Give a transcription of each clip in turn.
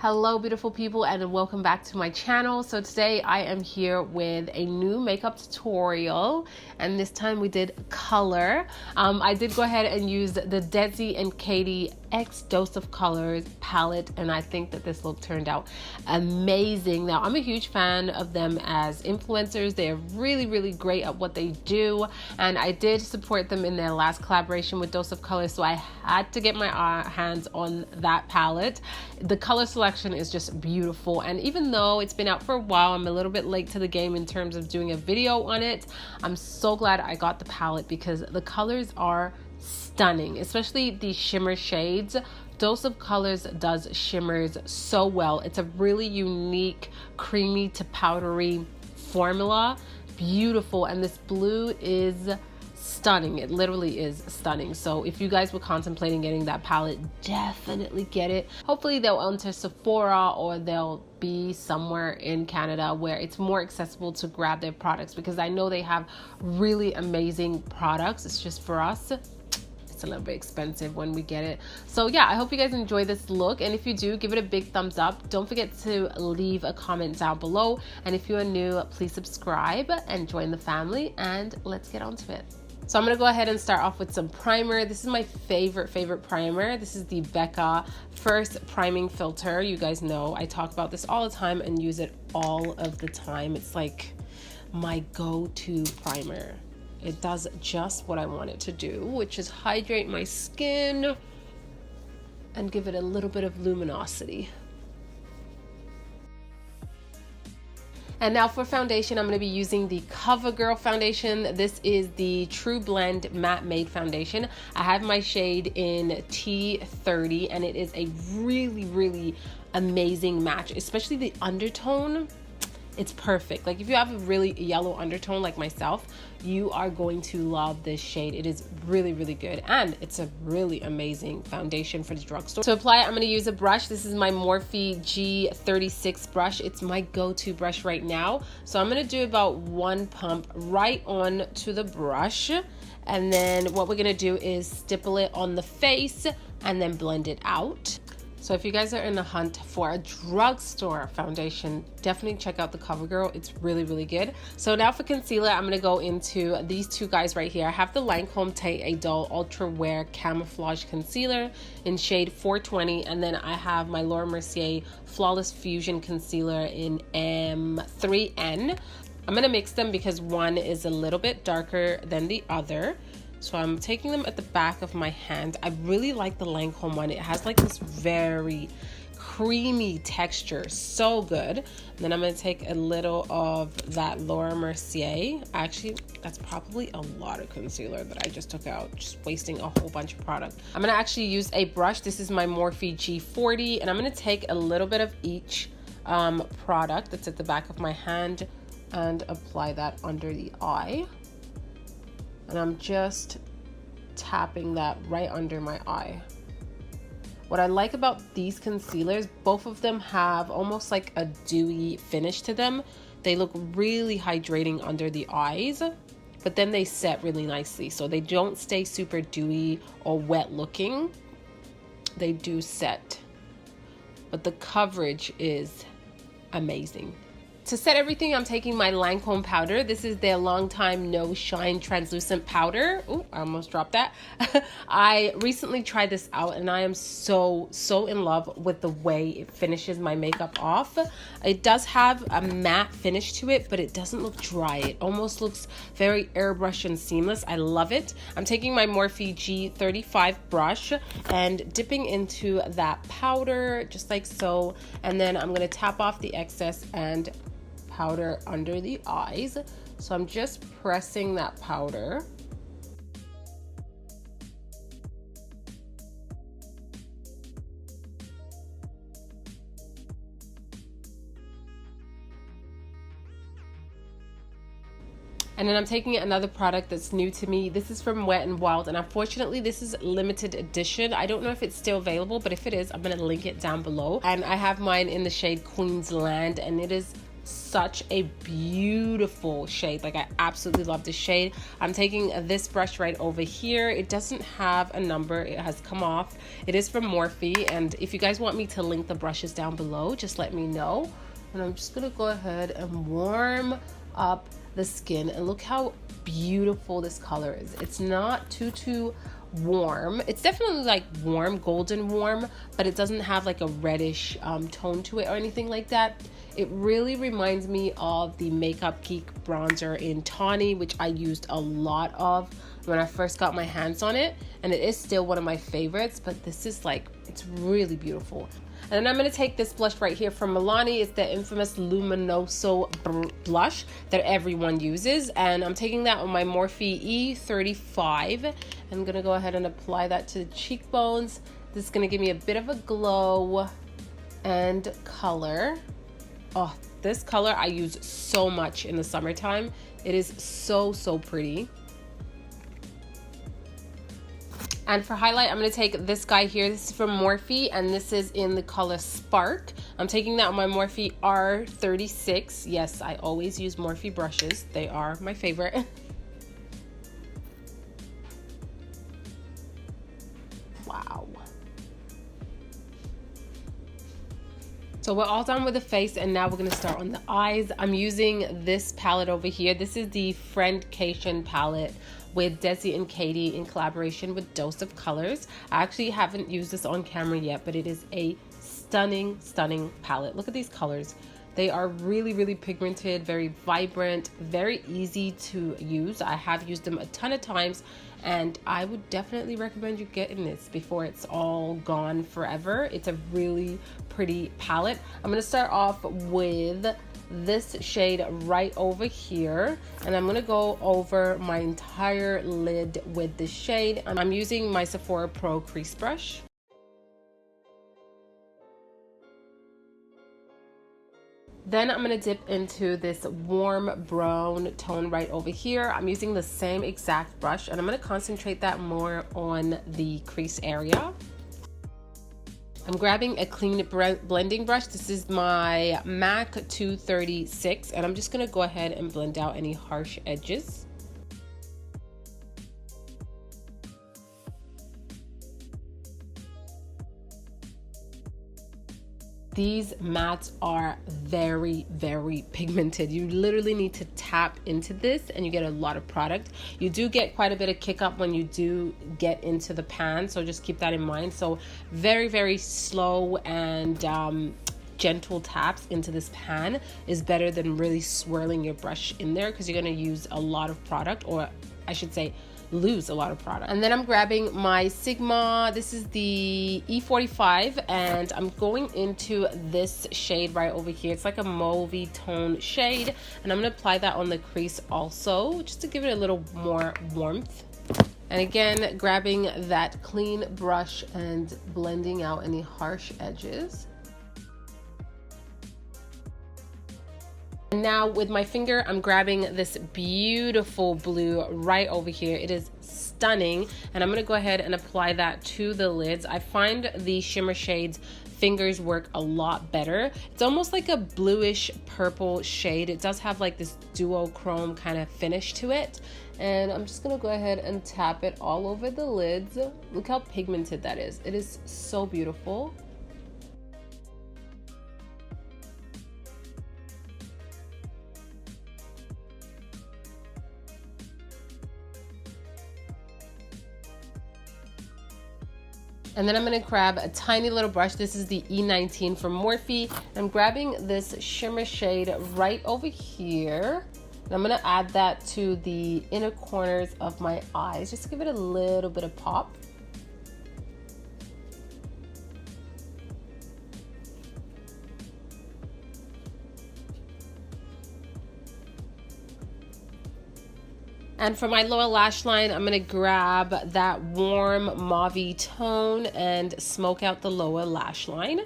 Hello beautiful people, and welcome back to my channel. So today I am here with a new makeup tutorial, and this time we did color. I did go ahead and use the Desi and Katie X Dose of Colors palette, and I think that this look turned out amazing. Now I'm a huge fan of them as influencers. They're really great at what they do, and I did support them in their last collaboration with Dose of Colors, so I had to get my hands on that palette. The color selection is just beautiful, and even though it's been out for a while, I'm a little bit late to the game in terms of doing a video on it. I'm so glad I got the palette because the colors are stunning, especially the shimmer shades. Dose of Colors does shimmers so well. It's a really unique creamy to powdery formula, beautiful, and this blue is stunning. It literally is stunning. So if you guys were contemplating getting that palette, definitely get it. Hopefully they'll enter Sephora, or they'll be somewhere in Canada where it's more accessible to grab their products, because I know they have really amazing products. It's just for us, it's a little bit expensive when we get it. So yeah, I hope you guys enjoy this look, and if you do, give it a big thumbs up. Don't forget to leave a comment down below, and if you are new, please subscribe and join the family, and let's get on to it. So I'm going to go ahead and start off with some primer. This is my favorite primer. This is the Becca First Priming Filter. You guys know I talk about this all the time and use it all of the time. It's like my go-to primer. It does just what I want it to do, which is hydrate my skin and give it a little bit of luminosity. And now for foundation, I'm going to be using the CoverGirl foundation. This is the True Blend Matte Made Foundation. I have my shade in T30, and it is a really amazing match, especially the undertone. It's perfect. Like if you have a really yellow undertone like myself, you are going to love this shade. It is really good, and it's a really amazing foundation for the drugstore. To apply it, I'm going to use a brush. This is my Morphe G36 brush. It's my go-to brush right now. So I'm going to do about one pump right on to the brush, and then what we're going to do is stipple it on the face and then blend it out. So if you guys are in the hunt for a drugstore foundation, definitely check out the CoverGirl. It's really good. So now for concealer, I'm going to go into these two guys right here. I have the Lancome Teint Idole Ultra Wear Camouflage Concealer in shade 420. And then I have my Laura Mercier Flawless Fusion Concealer in M3N. I'm going to mix them because one is a little bit darker than the other. So I'm taking them at the back of my hand. I really like the Lancome one. It has like this very creamy texture, so good. And then I'm going to take a little of that Laura Mercier. Actually, that's probably a lot of concealer that I just took out, just wasting a whole bunch of product. I'm going to actually use a brush. This is my Morphe G40, and I'm going to take a little bit of each product that's at the back of my hand and apply that under the eye. And I'm just tapping that right under my eye. What I like about these concealers, both of them have almost like a dewy finish to them. They look really hydrating under the eyes, but then they set really nicely. So they don't stay super dewy or wet looking. They do set, but the coverage is amazing. To set everything, I'm taking my Lancome powder. This is their Longtime No Shine Translucent Powder. Oh, I almost dropped that. I recently tried this out, and I am so in love with the way it finishes my makeup off. It does have a matte finish to it, but it doesn't look dry. It almost looks very airbrush and seamless. I love it. I'm taking my Morphe G35 brush and dipping into that powder just like so, and then I'm going to tap off the excess and powder under the eyes. So I'm just pressing that powder. And then I'm taking another product that's new to me. This is from WetnWild, and unfortunately this is limited edition. I don't know if it's still available, but if it is, I'm going to link it down below. And I have mine in the shade Queensland, and it is such a beautiful shade. Like, I absolutely love this shade. I'm taking this brush right over here. It doesn't have a number, it has come off. It is from Morphe, and if you guys want me to link the brushes down below, just let me know. And I'm just gonna go ahead and warm up the skin, and look how beautiful this color is. It's not too warm. It's definitely like warm, golden warm, but it doesn't have like a reddish tone to it or anything like that. It really reminds me of the Makeup Geek bronzer in Tawny, which I used a lot of when I first got my hands on it, and it is still one of my favorites, but this is like, it's really beautiful. And then I'm going to take this blush right here from Milani. It's the infamous Luminoso blush that everyone uses. And I'm taking that on my Morphe E35. I'm going to go ahead and apply that to the cheekbones. This is going to give me a bit of a glow and color. Oh, this color I use so much in the summertime. It is so pretty. And for highlight, I'm going to take this guy here. This is from Morphe, and this is in the color Spark. I'm taking that on my Morphe R36. Yes, I always use Morphe brushes. They are my favorite. Wow. So we're all done with the face, and now we're going to start on the eyes. I'm using this palette over here. This is the Friendcation palette with Desi and Katie in collaboration with Dose of Colors. I actually haven't used this on camera yet, but it is a stunning palette. Look at these colors. They are really pigmented, very vibrant, very easy to use. I have used them a ton of times, and I would definitely recommend you getting this before it's all gone forever. It's a really pretty palette. I'm gonna start off with this shade right over here, and I'm gonna go over my entire lid with this shade. I'm using my Sephora Pro crease brush. Then I'm gonna dip into this warm brown tone right over here. I'm using the same exact brush, and I'm gonna concentrate that more on the crease area. I'm grabbing a clean blending brush. This is my MAC 236, and I'm just gonna go ahead and blend out any harsh edges. These mattes are very pigmented. You literally need to tap into this, and you get a lot of product. You do get quite a bit of kick up when you do get into the pan, so just keep that in mind. So very slow and gentle taps into this pan is better than really swirling your brush in there, because you're going to use a lot of product, or I should say lose a lot of product. And then I'm grabbing my Sigma. This is the E45, and I'm going into this shade right over here. It's like a mauvey tone shade, and I'm gonna apply that on the crease also, just to give it a little more warmth. And again, grabbing that clean brush and blending out any harsh edges. And now with my finger, I'm grabbing this beautiful blue right over here. It is stunning, and I'm gonna go ahead and apply that to the lids. I find the shimmer shades fingers work a lot better. It's almost like a bluish purple shade. It does have like this duochrome kind of finish to it. And I'm just gonna go ahead and tap it all over the lids. Look how pigmented that is. It is so beautiful. And then I'm gonna grab a tiny little brush. This is the E19 from Morphe. I'm grabbing this shimmer shade right over here. And I'm gonna add that to the inner corners of my eyes, just to give it a little bit of pop. And for my lower lash line, I'm gonna grab that warm mauvey tone and smoke out the lower lash line.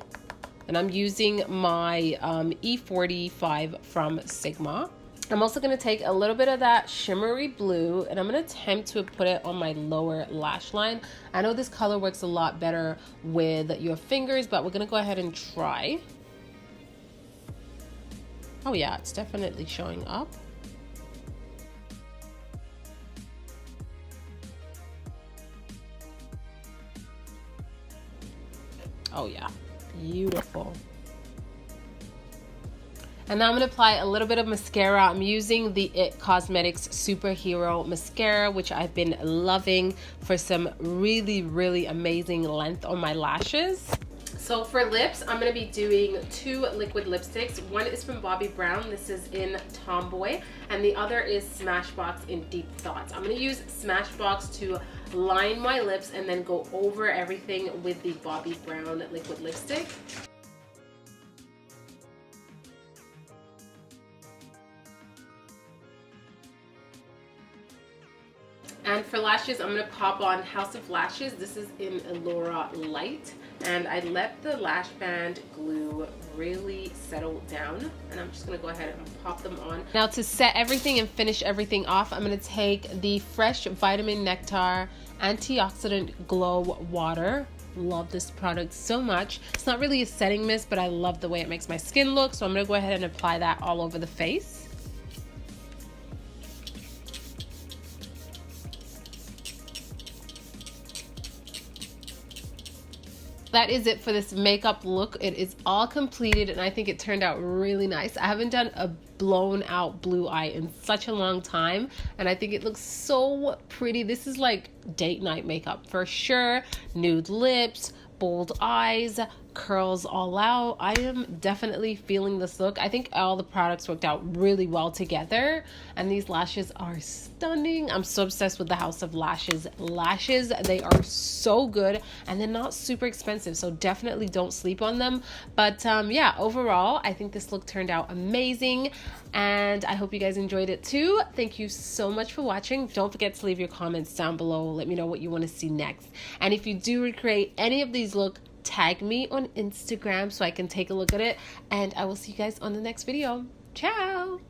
And I'm using my E45 from Sigma. I'm also gonna take a little bit of that shimmery blue, and I'm gonna attempt to put it on my lower lash line. I know this color works a lot better with your fingers, but we're gonna go ahead and try. Oh yeah, it's definitely showing up. Oh yeah, beautiful. And now I'm going to apply a little bit of mascara. I'm using the It Cosmetics Superhero Mascara, which I've been loving for some really, really amazing length on my lashes. So for lips, I'm going to be doing 2 liquid lipsticks. One is from Bobbi Brown. This is in Tomboy. And the other is Smashbox in Deep Thoughts. I'm going to use Smashbox to line my lips and then go over everything with the Bobbi Brown liquid lipstick. And for lashes, I'm going to pop on House of Lashes. This is in Allura Light. And I let the lash band glue really settle down. And I'm just going to go ahead and pop them on. Now to set everything and finish everything off, I'm going to take the Fresh Vitamin Nectar Antioxidant Glow Water. Love this product so much. It's not really a setting mist, but I love the way it makes my skin look. So I'm going to go ahead and apply that all over the face. That is it for this makeup look. It is all completed and I think it turned out really nice. I haven't done a blown out blue eye in such a long time and I think it looks so pretty. This is like date night makeup for sure. Nude lips, bold eyes, curls all out. I am definitely feeling this look. I think all the products worked out really well together and these lashes are stunning. I'm so obsessed with the House of Lashes lashes. They are so good and they're not super expensive, so definitely don't sleep on them. But yeah, overall I think this look turned out amazing and I hope you guys enjoyed it too. Thank you so much for watching. Don't forget to leave your comments down below. Let me know what you want to see next, and if you do recreate any of these looks, tag me on Instagram so I can take a look at it, and I will see you guys on the next video. Ciao!